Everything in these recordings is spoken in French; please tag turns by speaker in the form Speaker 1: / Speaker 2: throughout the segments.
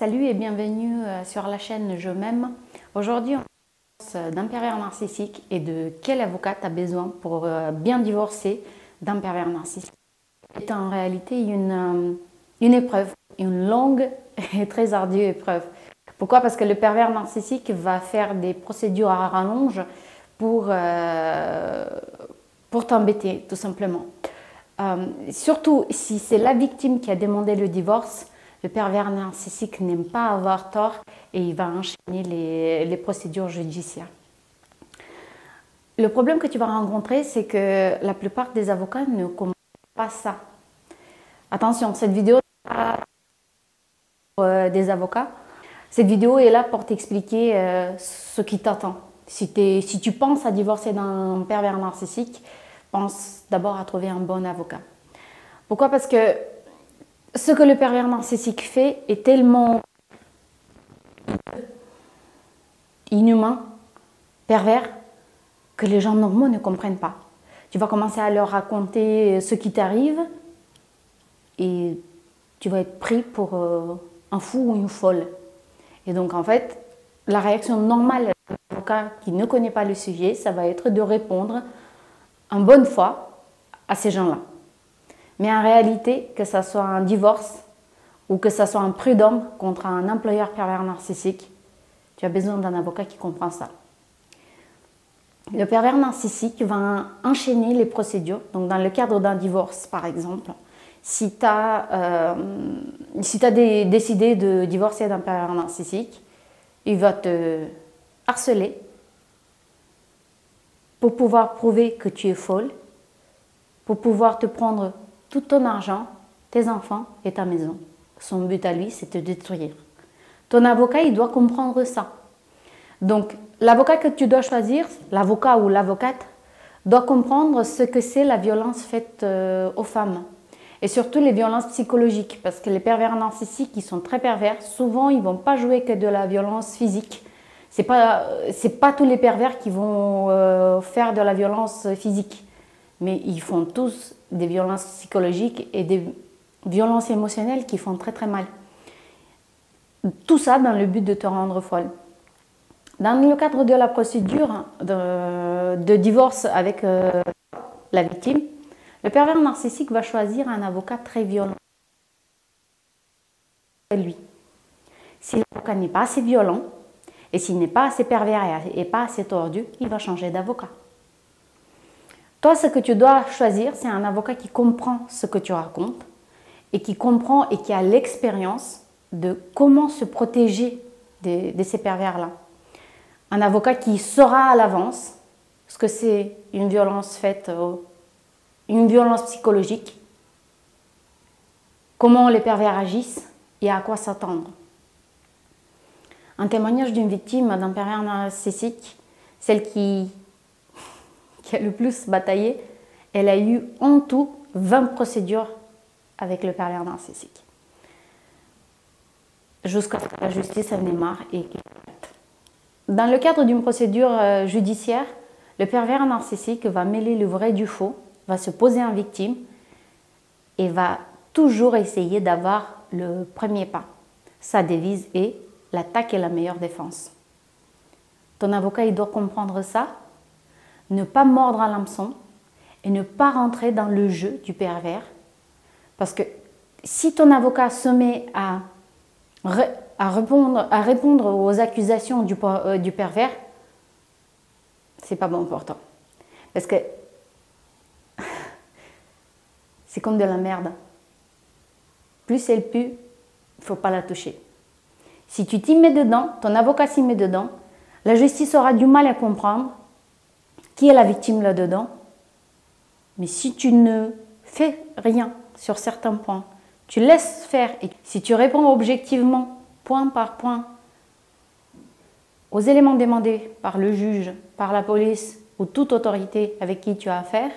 Speaker 1: Salut et bienvenue sur la chaîne Je m'aime. Aujourd'hui, on parle d'un pervers narcissique et de quel avocat tu as besoin pour bien divorcer d'un pervers narcissique. C'est en réalité une épreuve, une longue et très ardue épreuve. Pourquoi? Parce que le pervers narcissique va faire des procédures à rallonge pour t'embêter, tout simplement. Surtout si c'est la victime qui a demandé le divorce, le pervers narcissique n'aime pas avoir tort et il va enchaîner les procédures judiciaires. Le problème que tu vas rencontrer, c'est que la plupart des avocats ne comprennent pas ça. Attention, cette vidéo n'est pas pour des avocats. Cette vidéo est là pour t'expliquer ce qui t'attend. Si tu penses à divorcer d'un pervers narcissique, pense d'abord à trouver un bon avocat. Pourquoi? Parce que ce que le pervers narcissique fait est tellement inhumain, pervers, que les gens normaux ne comprennent pas. Tu vas commencer à leur raconter ce qui t'arrive et tu vas être pris pour un fou ou une folle. Et donc en fait, la réaction normale d'un avocat qui ne connaît pas le sujet, ça va être de répondre en bonne foi à ces gens-là. Mais en réalité, que ce soit un divorce ou que ce soit un prud'homme contre un employeur pervers narcissique, tu as besoin d'un avocat qui comprend ça. Le pervers narcissique va enchaîner les procédures. Donc dans le cadre d'un divorce, par exemple, si tu as, décidé de divorcer d'un pervers narcissique, il va te harceler pour pouvoir prouver que tu es folle, pour pouvoir te prendre tout ton argent, tes enfants et ta maison. Son but à lui, c'est de te détruire. Ton avocat, il doit comprendre ça. Donc, l'avocat que tu dois choisir, l'avocat ou l'avocate, doit comprendre ce que c'est la violence faite aux femmes. Et surtout les violences psychologiques. Parce que les pervers narcissiques, ils sont très pervers. Souvent, ils ne vont pas jouer que de la violence physique. Ce n'est pas tous les pervers qui vont faire de la violence physique. Mais ils font tous des violences psychologiques et des violences émotionnelles qui font très très mal. Tout ça dans le but de te rendre folle. Dans le cadre de la procédure de divorce avec la victime, le pervers narcissique va choisir un avocat très violent. Lui. Si l'avocat n'est pas assez violent et s'il n'est pas assez pervers et pas assez tordu, il va changer d'avocat. Toi, ce que tu dois choisir, c'est un avocat qui comprend ce que tu racontes et qui comprend et qui a l'expérience de comment se protéger de ces pervers-là. Un avocat qui saura à l'avance ce que c'est une violence faite, une violence psychologique, comment les pervers agissent et à quoi s'attendre. Un témoignage d'une victime d'un pervers narcissique, celle qui a le plus bataillé, elle a eu en tout 20 procédures avec le pervers narcissique. Jusqu'à ce que la justice en ait marre et dans le cadre d'une procédure judiciaire, le pervers narcissique va mêler le vrai du faux, va se poser en victime et va toujours essayer d'avoir le premier pas. Sa devise est « l'attaque est la meilleure défense ». Ton avocat, il doit comprendre ça, ne pas mordre à l'hameçon et ne pas rentrer dans le jeu du pervers. Parce que si ton avocat se met à répondre aux accusations du pervers, c'est pas bon pour toi. Parce que c'est comme de la merde. Plus elle pue, il ne faut pas la toucher. Si tu t'y mets dedans, ton avocat s'y met dedans, la justice aura du mal à comprendre qui est la victime là-dedans. Mais si tu ne fais rien sur certains points, tu laisses faire et si tu réponds objectivement, point par point, aux éléments demandés par le juge, par la police ou toute autorité avec qui tu as affaire,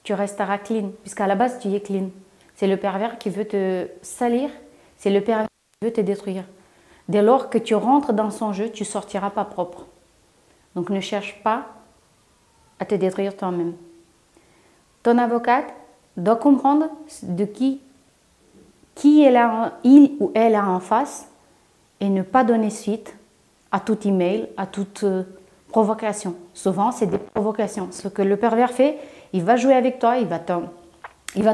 Speaker 1: tu resteras clean, puisqu'à la base, tu es clean. C'est le pervers qui veut te salir, c'est le pervers qui veut te détruire. Dès lors que tu rentres dans son jeu, tu ne sortiras pas propre. Donc ne cherche pas à te détruire toi-même. Ton avocate doit comprendre de qui qui il ou elle a en face et ne pas donner suite à tout email, à toute provocation. Souvent, c'est des provocations. Ce que le pervers fait, il va jouer avec toi, il va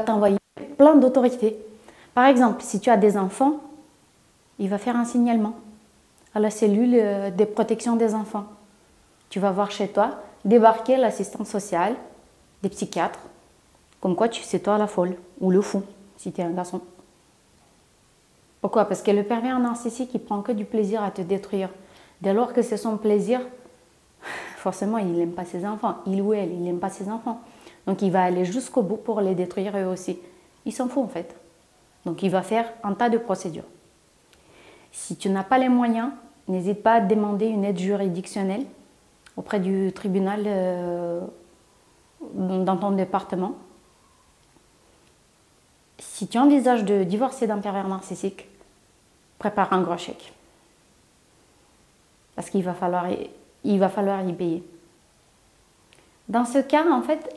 Speaker 1: t'envoyer plein d'autorités. Par exemple, si tu as des enfants, il va faire un signalement à la cellule de protection des enfants. Tu vas voir chez toi débarquer l'assistante sociale, des psychiatres, comme quoi c'est toi la folle ou le fou, si tu es un garçon. Pourquoi? Parce que le pervers narcissique, il prend que du plaisir à te détruire. Dès lors que c'est son plaisir, forcément, il n'aime pas ses enfants. Il ou elle, il n'aime pas ses enfants. Donc, il va aller jusqu'au bout pour les détruire eux aussi. Il s'en fout en fait. Donc, il va faire un tas de procédures. Si tu n'as pas les moyens, n'hésite pas à demander une aide juridictionnelle auprès du tribunal dans ton département. Si tu envisages de divorcer d'un pervers narcissique, prépare un gros chèque. Parce qu'il va falloir y payer. Dans ce cas, en fait,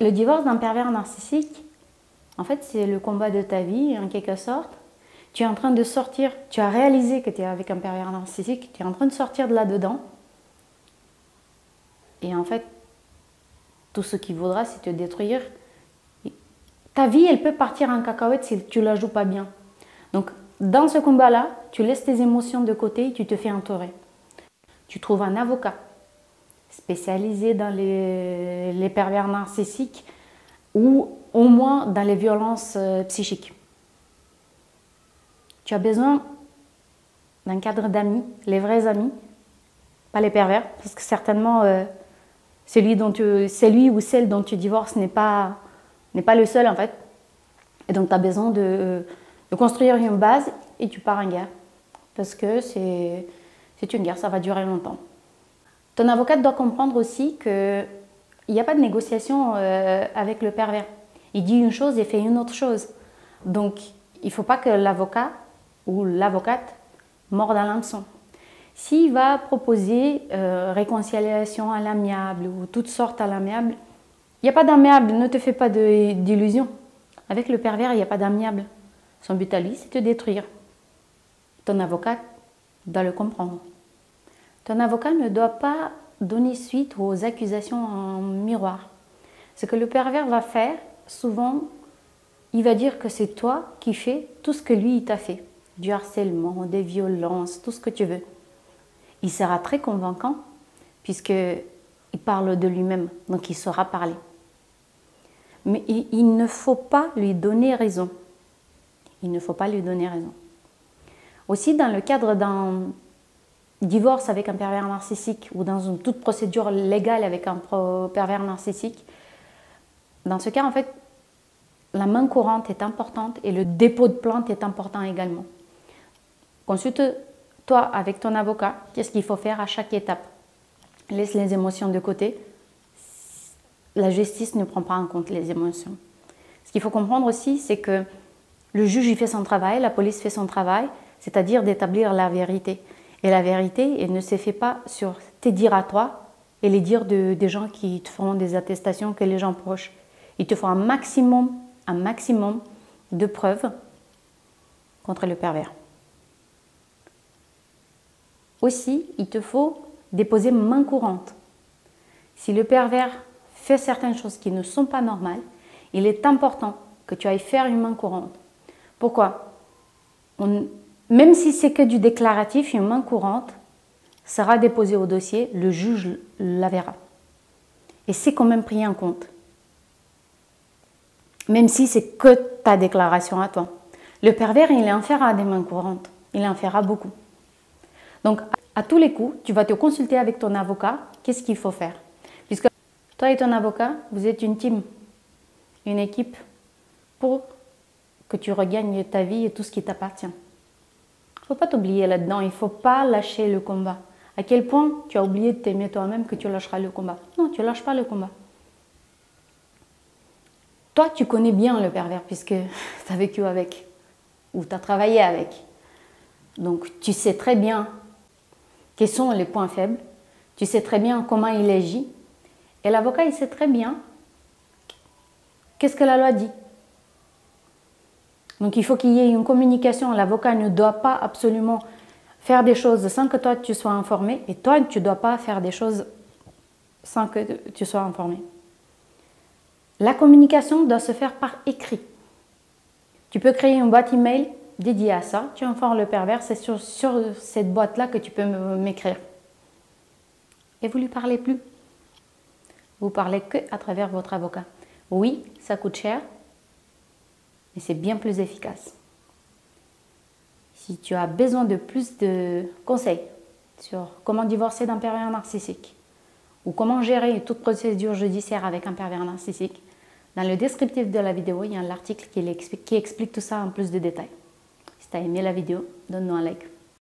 Speaker 1: le divorce d'un pervers narcissique, en fait, c'est le combat de ta vie, en quelque sorte. Tu es en train de sortir, tu as réalisé que tu es avec un pervers narcissique, tu es en train de sortir de là-dedans. Et en fait, tout ce qu'il voudra, c'est te détruire. Ta vie, elle peut partir en cacahuète si tu ne la joues pas bien. Donc, dans ce combat-là, tu laisses tes émotions de côté et tu te fais entourer. Tu trouves un avocat spécialisé dans les pervers narcissiques ou au moins dans les violences psychiques. Tu as besoin d'un cadre d'amis, les vrais amis, pas les pervers, parce que certainement celui ou celle dont tu divorces n'est pas le seul en fait. Et donc tu as besoin de construire une base et tu pars en guerre. Parce que c'est une guerre, ça va durer longtemps. Ton avocat doit comprendre aussi qu'il n'y a pas de négociation avec le pervers. Il dit une chose et fait une autre chose. Donc il ne faut pas que l'avocat ou l'avocate morde à l'hameçon. S'il va proposer réconciliation à l'amiable ou toutes sortes à l'amiable, il n'y a pas d'amiable, ne te fais pas d'illusions. Avec le pervers, il n'y a pas d'amiable. Son but à lui, c'est de te détruire. Ton avocat doit le comprendre. Ton avocat ne doit pas donner suite aux accusations en miroir. Ce que le pervers va faire, souvent, il va dire que c'est toi qui fais tout ce que lui, il t'a fait. Du harcèlement, des violences, tout ce que tu veux. Il sera très convaincant puisqu'il parle de lui-même, donc il saura parler. Mais il ne faut pas lui donner raison. Il ne faut pas lui donner raison. Aussi, dans le cadre d'un divorce avec un pervers narcissique ou dans une toute procédure légale avec un pervers narcissique, dans ce cas, en fait, la main courante est importante et le dépôt de plainte est important également. Consulte-toi avec ton avocat, qu'est-ce qu'il faut faire à chaque étape. Laisse les émotions de côté. La justice ne prend pas en compte les émotions. Ce qu'il faut comprendre aussi, c'est que le juge il fait son travail, la police fait son travail, c'est-à-dire d'établir la vérité. Et la vérité, elle ne se fait pas sur tes dires à toi et les dires des gens qui te feront des attestations que les gens proches. Il te faut un maximum de preuves contre le pervers. Aussi, il te faut déposer main courante. Si le pervers fait certaines choses qui ne sont pas normales, il est important que tu ailles faire une main courante. Pourquoi? Même si c'est que du déclaratif, une main courante sera déposée au dossier, le juge la verra. Et c'est quand même pris en compte. Même si c'est que ta déclaration à toi. Le pervers, il en fera des mains courantes. Il en fera beaucoup. Donc, à tous les coups, tu vas te consulter avec ton avocat. Qu'est-ce qu'il faut faire? Puisque toi et ton avocat, vous êtes une team, une équipe pour que tu regagnes ta vie et tout ce qui t'appartient. Il ne faut pas t'oublier là-dedans. Il ne faut pas lâcher le combat. À quel point tu as oublié de t'aimer toi-même que tu lâcheras le combat? Non, tu ne lâches pas le combat. Toi, tu connais bien le pervers puisque tu as vécu avec ou tu as travaillé avec. Donc, tu sais très bien quels sont les points faibles. Tu sais très bien comment il agit. Et l'avocat, il sait très bien qu'est-ce que la loi dit. Donc il faut qu'il y ait une communication. L'avocat ne doit pas absolument faire des choses sans que toi tu sois informé, et toi tu ne dois pas faire des choses sans que tu sois informé. La communication doit se faire par écrit. Tu peux créer une boîte email dédiée à ça, tu informes le pervers, c'est sur cette boîte-là que tu peux m'écrire. Et vous ne lui parlez plus. Vous parlez que à travers votre avocat. Oui, ça coûte cher, mais c'est bien plus efficace. Si tu as besoin de plus de conseils sur comment divorcer d'un pervers narcissique ou comment gérer toute procédure judiciaire avec un pervers narcissique, dans le descriptif de la vidéo, il y a un article qui explique tout ça en plus de détails. Si tu as aimé la vidéo, donne-nous un like.